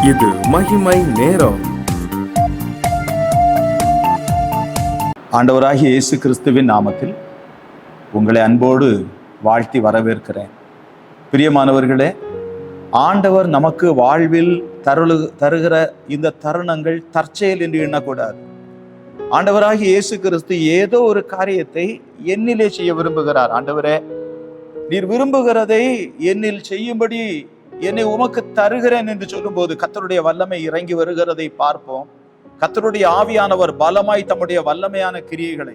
இது மகிமை நேரம். ஆண்டவராகிய இயேசு கிறிஸ்துவின் நாமத்தில் உங்களை அன்போடு வாழ்த்தி வரவேற்கிறேன். பிரியமானவர்களே, ஆண்டவர் நமக்கு வாழ்வில் தருகிற இந்த தருணங்கள் தற்செயல் என்று எண்ணக்கூடாது. ஆண்டவராகிய இயேசு கிறிஸ்து ஏதோ ஒரு காரியத்தை என்னிலே செய்ய விரும்புகிறார். ஆண்டவரே, நீர் விரும்புகிறதை என்னில் செய்யும்படி என்னை உமக்கு தருகிறேன் என்று சொல்லும் போது கர்த்தருடைய வல்லமை இறங்கி வருகிறதை பார்ப்போம். கர்த்தருடைய ஆவியானவர் பலமாய் தம்முடைய வல்லமையான கிரியைகளை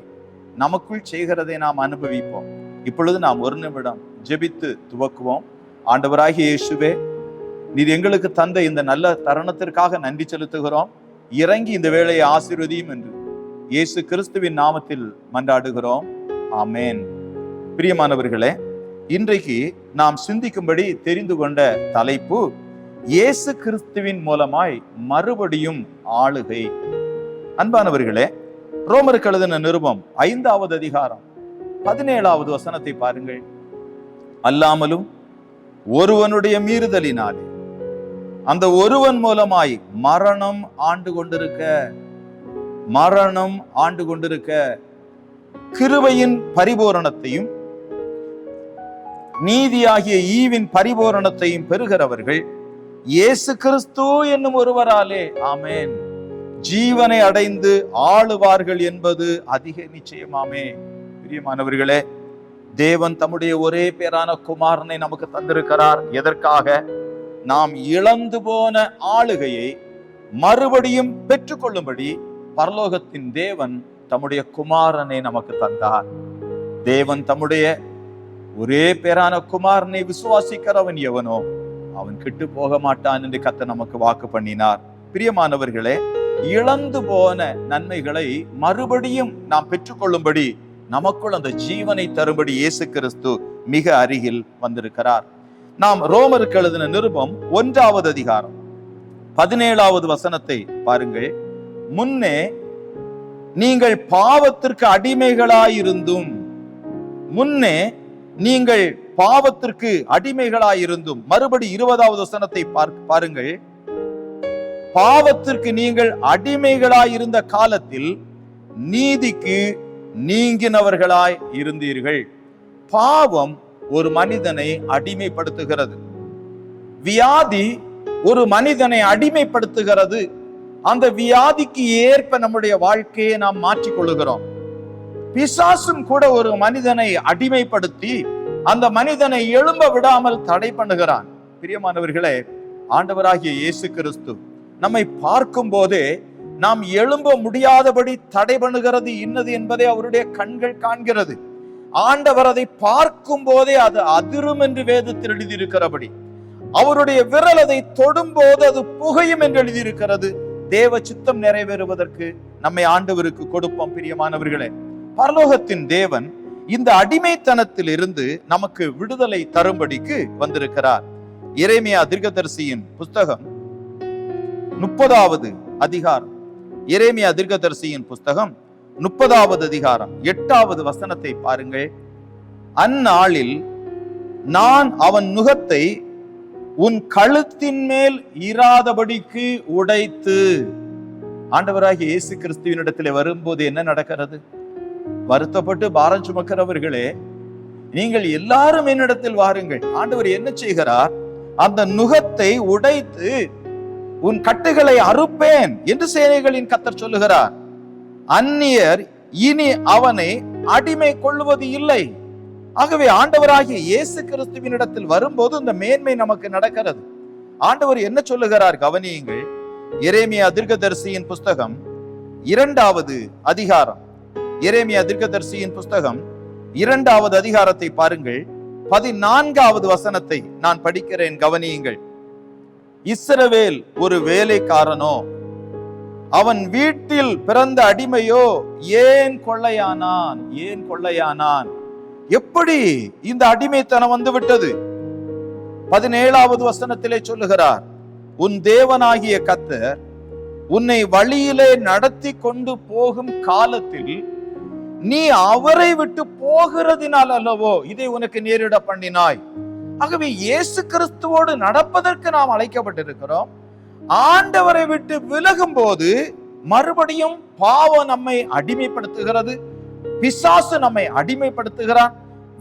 நமக்குள் செய்கிறதை நாம் அனுபவிப்போம். இப்பொழுது நாம் ஒரு நிமிடம் ஜெபித்து துவக்குவோம். ஆண்டவராகிய இயேசுவே, நீர் எங்களுக்கு தந்த இந்த நல்ல தருணத்திற்காக நன்றி செலுத்துகிறோம். இறங்கி இந்த வேளையை ஆசீர்வதியும் என்று இயேசு கிறிஸ்துவின் நாமத்தில் மன்றாடுகிறோம். ஆமேன். பிரியமானவர்களே, இன்றைக்கு நாம் சிந்திக்கும்படி தெரிந்து கொண்ட தலைப்பு இயேசு கிறிஸ்துவின் மூலமாய் மறுபடியும் ஆளுகை. அன்பானவர்களே, ரோமருக்கு எழுதின நிருபம் 5வது அதிகாரம் 17வது வசனத்தை பாருங்கள். அல்லாமலும் ஒருவனுடைய மீறுதலினாலே அந்த ஒருவன் மூலமாய் மரணம் ஆண்டு கொண்டிருக்க கிருபையின் பரிபூரணத்தையும் நீதியாகிய ஈவின் பரிபூரணத்தையும் பெறுகிறவர்கள் இயேசு கிறிஸ்து என்னும் ஒருவராலே ஆமேன் ஜீவனை அடைந்து ஆளுவார்கள் என்பது அதிக நிச்சயமாமே. பிரியமானவர்களே, தேவன் தம்முடைய ஒரே பேரான குமாரனை நமக்கு தந்திருக்கிறார். எதற்காக? நாம் இழந்து போன ஆளுகையை மறுபடியும் பெற்றுக்கொள்ளும்படி பரலோகத்தின் தேவன் தம்முடைய குமாரனை நமக்கு தந்தார். தேவன் தம்முடைய ஒரே பேரான குமாரனை விசுவாசிக்கிறவன் எவனோ அவன் கெட்டு போக மாட்டான் என்று கர்த்தர் நமக்கு வாக்கு பண்ணினார். பிரியமானவர்களே, இழந்து போன நன்மைகளை மறுபடியும் நாம் பெற்றுக்கொள்ளும்படி நமக்குள் அந்த ஜீவனை தரும்படி இயேசு கிறிஸ்து மிக அருகில் வந்திருக்கிறார். நாம் ரோமருக்கு எழுதின நிருபம் 1வது அதிகாரம் 17வது வசனத்தை பாருங்கள். முன்னே நீங்கள் பாவத்திற்கு அடிமைகளாயிருந்தும் மறுபடி 20வது வசனத்தை பாருங்கள். பாவத்திற்கு நீங்கள் அடிமைகளாயிருந்த காலத்தில் நீதிக்கு நீங்கினவர்களாய் இருந்தீர்கள். பாவம் ஒரு மனிதனை அடிமைப்படுத்துகிறது. வியாதி ஒரு மனிதனை அடிமைப்படுத்துகிறது. அந்த வியாதிக்கு ஏற்ப நம்முடைய வாழ்க்கையை நாம் மாற்றிக்கொள்ளுகிறோம். பிசாசும் கூட ஒரு மனிதனை அடிமைப்படுத்தி அந்த மனிதனை எழும்ப விடாமல் தடை பண்ணுகிறான். பிரியமானவர்களே, ஆண்டவராகிய இயேசு கிறிஸ்து நம்மை பார்க்கும் போதே நாம் எழும்ப முடியாதபடி தடை பண்ணுகிறது இன்னது என்பதை அவருடைய கண்கள் காண்கிறது. ஆண்டவர் அதை பார்க்கும் போதே அது அதிரும் என்று வேதத்தில் எழுதியிருக்கிறபடி, அவருடைய விரல் அதை தொடும் போது அது புகையும் என்று எழுதியிருக்கிறது. தேவ சித்தம் நிறைவேறுவதற்கு நம்மை ஆண்டவருக்கு கொடுப்போம். பிரியமானவர்களே, பரலோகத்தின் தேவன் இந்த அடிமைத்தனத்தில் இருந்து நமக்கு விடுதலை தரும்படிக்கு வந்திருக்கிறார். எரேமியா தீர்க்கதரிசியின் புஸ்தகம் 30வது அதிகாரம், எரேமியா தீர்க்கதரிசியின் புஸ்தகம் 30வது அதிகாரம் 8வது வசனத்தை பாருங்கள். அந்நாளில் நான் அவன் நுகத்தை உன் கழுத்தின் மேல் இராதபடிக்கு உடைத்து. ஆண்டவராகிய இயேசு கிறிஸ்துவினிடத்தில் வரும்போது என்ன நடக்கிறது? வருத்தப்பட்டு பாரம் சுமக்கிறவர்களே, நீங்கள் எல்லாரும் என்னிடத்தில் வாருங்கள். ஆண்டவர் என்ன செய்கிறார்? அந்த நுகத்தை உடைத்து உன் கட்டுகளை அறுப்பேன் என்று சேனைகளின் கர்த்தர் சொல்லுகிறார். அந்நியர் இனி அவனை அடிமை கொள்வது இல்லை. ஆகவே ஆண்டவராகிய இயேசு கிறிஸ்துவினிடத்தில் வரும்போது இந்த மேன்மை நமக்கு நடக்கிறது. ஆண்டவர் என்ன சொல்லுகிறார்? கவனியுங்கள். எரேமியா தீர்க்கதரிசியின் புஸ்தகம் 2வது அதிகாரம், எரேமியா தீர்க்கதரிசியின் புஸ்தகம் 2வது அதிகாரத்தை பாருங்கள். 14வது வசனத்தை நான் படிக்கிறேன், கவனியுங்கள். இஸ்ரவேல் ஒரு வேலைக்காரனோ, அவன் வீட்டில் பிறந்த அடிமையோ ஏன் கொள்ளையானான்? எப்படி இந்த அடிமைத்தனம் வந்து விட்டது? 17வது வசனத்திலே சொல்லுகிறார், உன் தேவனாகிய கர்த்தர் உன்னை வழியிலே நடத்தி கொண்டு போகும் காலத்தில் நீ அவரை விட்டு போகிறதினால் அல்லவோ இதை உனக்கு நேரிட பண்ணினாய். ஆகவே இயேசு கிறிஸ்துவோடு நடப்பதற்கு நாம் அழைக்கப்பட்டிருக்கிறோம். ஆண்டவரை விட்டு விலகும் போது மறுபடியும் பாவம் நம்மை அடிமைப்படுத்துகிறது, பிசாசு நம்மை அடிமைப்படுத்துகிறான்,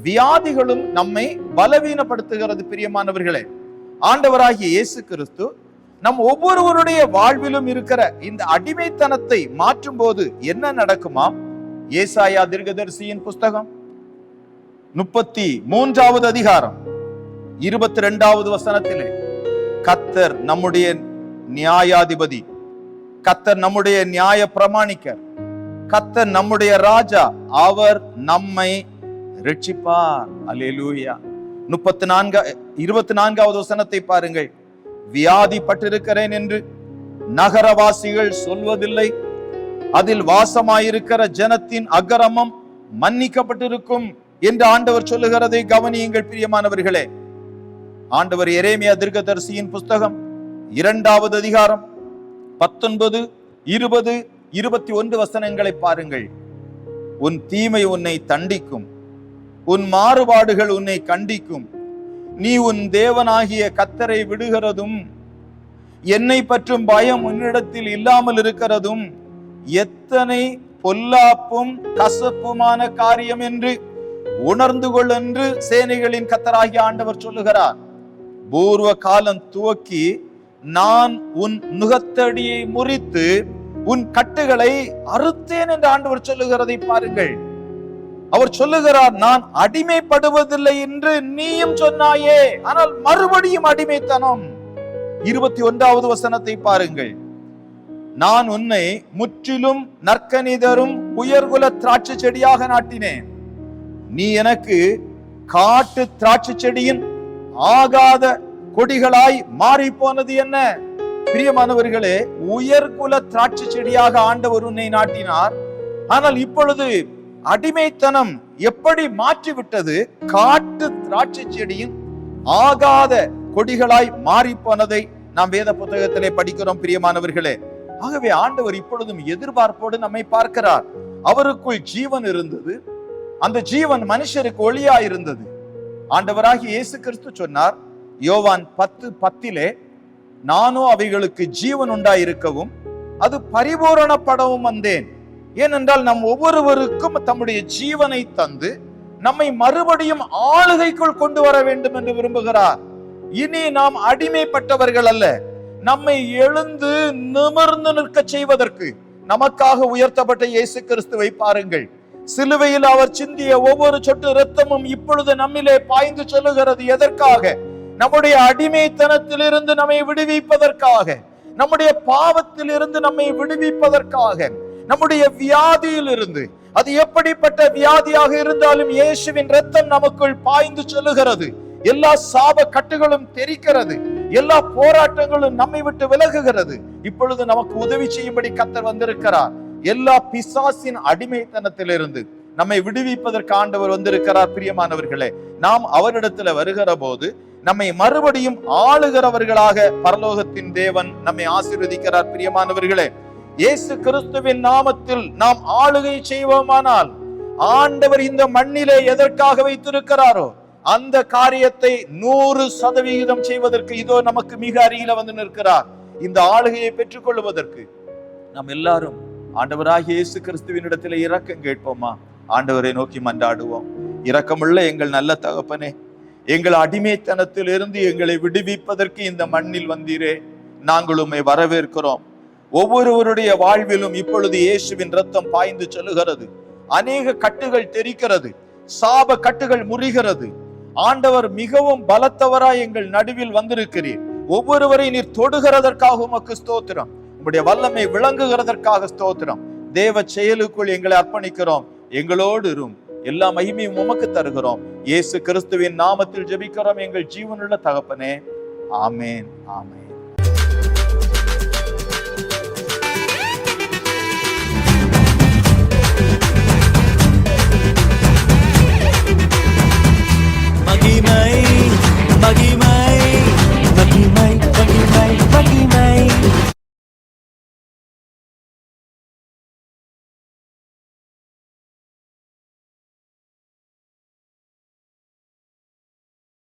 வியாதிகளும் நம்மை பலவீனப்படுத்துகிறது. பிரியமானவர்களே, ஆண்டவராகிய இயேசு கிறிஸ்து நம் ஒவ்வொருவருடைய வாழ்விலும் இருக்கிற இந்த அடிமைத்தனத்தை மாற்றும் போது என்ன நடக்குமா? ஏசாயா தீர்க்கதரிசியின் புஸ்தகம் 33வது அதிகாரம் 22வது வசனத்திலே, கர்த்தர் நம்முடைய நியாயாதிபதி, கர்த்தர் நம்முடைய நியாய பிரமாணிக்கர், கர்த்தர் நம்முடைய ராஜா, அவர் நம்மை ரட்சிப்பார். அல்லேலூயா. 24வது வசனத்தை பாருங்கள். வியாதிப்பட்டிருக்கிறேன் என்று நகரவாசிகள் சொல்வதில்லை, அதில் வாசமாயிருக்கிற ஜனத்தின் அகரமம் மன்னிக்கப்பட்டிருக்கும் என்று ஆண்டவர் சொல்லுகிறதை கவனியுங்கள். பிரியமானவர்களே, ஆண்டவர் எரேமியா தீர்க்கதரிசியின் புஸ்தகம் 2வது அதிகாரம் 19, 20, 21 வசனங்களை பாருங்கள். உன் தீமை உன்னை தண்டிக்கும், உன் மாறுபாடுகள் உன்னை கண்டிக்கும், நீ உன் தேவனாகிய கர்த்தரை விடுகிறதும் என்னை பற்றும் பயம் உன்னிடத்தில் இல்லாமல் இருக்கிறதும் எத்தனை பொல்லாப்பும் கசப்புமான காரியம் என்று உணர்ந்து கொள் என்று சேனைகளின் கர்த்தராகிய ஆண்டவர் சொல்லுகிறார். பூர்வ காலம் துவக்கி நான் உன் நுகத்தடியை முறித்து உன் கட்டுகளை அறுத்தேன் என்று ஆண்டவர் சொல்லுகிறதை பாருங்கள். அவர் சொல்லுகிறார், நான் அடிமைப்படுவதில்லை என்று நீயும் சொன்னாயே, ஆனால் மறுபடியும் அடிமைத்தனம். 21வது வசனத்தை பாருங்கள். நான் உன்னை முற்றிலும் நற்கனிதரும் உயர்குல திராட்சை செடியாக நாட்டினேன், நீ எனக்கு காட்டு திராட்சை செடியின் ஆகாத கொடிகளாய் மாறி போனது என்ன? பிரியமானவர்களே, உயர்குல திராட்சை செடியாக ஆண்டவர் உன்னை நாட்டினார். ஆனால் இப்பொழுது அடிமைத்தனம் எப்படி மாற்றிவிட்டது? காட்டு திராட்சை செடியின் ஆகாத கொடிகளாய் மாறி போனதை நாம் வேத புத்தகத்திலே படிக்கிறோம். பிரியமானவர்களே, ஆகவே ஆண்டவர் இப்பொழுதும் எதிர்பார்ப்போடு நம்மை பார்க்கிறார். அவருக்குள் ஜீவன் இருந்தது, அந்த ஜீவன் மனுஷருக்கு ஒளியா இருந்தது. ஆண்டவராகிய இயேசு கிறிஸ்து சொன்னார், யோவான் 10:10, நானோ அவைகளுக்கு ஜீவன் உண்டாயிருக்கவும் அது பரிபூரணப்படவும் வந்தேன். ஏனென்றால் நம் ஒவ்வொருவருக்கும் தம்முடைய ஜீவனை தந்து நம்மை மறுபடியும் ஆளுகைக்குள் கொண்டு வர வேண்டும் என்று விரும்புகிறார். இனி நாம் அடிமைப்பட்டவர்கள் அல்ல, நம்மை எழுந்து நிமிர்ந்து நிற்க செய்வதற்கு நமக்காக உயர்த்தப்பட்ட இயேசு கிறிஸ்துவை பாருங்கள். சிலுவையில் அவர் சிந்திய ஒவ்வொரு சொட்டு இரத்தமும் இப்பொழுது நம்மிலே பாய்ந்து சொல்லுகிறது. எதற்காக? நம்முடைய அடிமைத்தனத்திலிருந்து நம்மை விடுவிப்பதற்காக, நம்முடைய பாவத்தில் இருந்து நம்மை விடுவிப்பதற்காக, நம்முடைய வியாதியில் இருந்து, அது எப்படிப்பட்ட வியாதியாக இருந்தாலும் இயேசுவின் இரத்தம் நமக்குள் பாய்ந்து சொல்லுகிறது. எல்லா சாப கட்டுகளும் தெரிக்கிறது, எல்லா போராட்டங்களும் நம்மை விட்டு விலகுகிறது. இப்பொழுது நமக்கு உதவி செய்யும்படி கர்த்தர் வந்திருக்கிறார். எல்லா பிசாசின் அடிமைத்தனத்திலிருந்து நம்மை விடுவிப்பதற்கு ஆண்டவர் வந்திருக்கிறார். பிரியமானவர்களே, நாம் அவரிடத்துல வருகிற போது நம்மை மறுபடியும் ஆளுகிறவர்களாக பரலோகத்தின் தேவன் நம்மை ஆசீர்வதிக்கிறார். பிரியமானவர்களே, இயேசு கிறிஸ்துவின் நாமத்தில் நாம் ஆளுகை செய்வோமானால் ஆண்டவர் இந்த மண்ணிலே எதற்காக வைத்திருக்கிறாரோ அந்த காரியத்தை 100% செய்வதற்கு இதோ நமக்கு மிக அருகில வந்து நிற்கிறார். இந்த ஆளுகையை பெற்றுக் கொள்வதற்கு நாம் எல்லாரும் ஆண்டவராகிய இயேசு கிறிஸ்துவின் இடத்துல இரக்கம் கேட்போமா? ஆண்டவரை நோக்கி மன்றாடுவோம். இரக்கமுள்ள எங்கள் நல்ல தகப்பனே, எங்கள் அடிமைத்தனத்தில் இருந்து எங்களை விடுவிப்பதற்கு இந்த மண்ணில் வந்தீரே, நாங்கள் உம்மை வரவேற்கிறோம். ஒவ்வொருவருடைய வாழ்விலும் இப்பொழுது இயேசுவின் ரத்தம் பாய்ந்து செல்லுகிறது. அநேக கட்டுகள் தெரிக்கிறது, சாப கட்டுகள் முறிகிறது. ஆண்டவர் மிகவும் பலத்தவராய் எங்கள் நடுவில் வந்திருக்கிறீர். ஒவ்வொருவரை நீர் தொடுகிறதற்காக உமக்கு ஸ்தோத்திரம். உம்முடைய வல்லமை விளங்குகிறதற்காக ஸ்தோத்திரம். தேவ செயலுக்குள் எங்களை அர்ப்பணிக்கிறோம். எங்களோடு இரும். எல்லா மகிமையும் உமக்கு தருகிறோம். இயேசு கிறிஸ்துவின் நாமத்தில் ஜெபிக்கிறோம் எங்கள் ஜீவனுள்ள தகப்பனே. ஆமேன், ஆமேன்.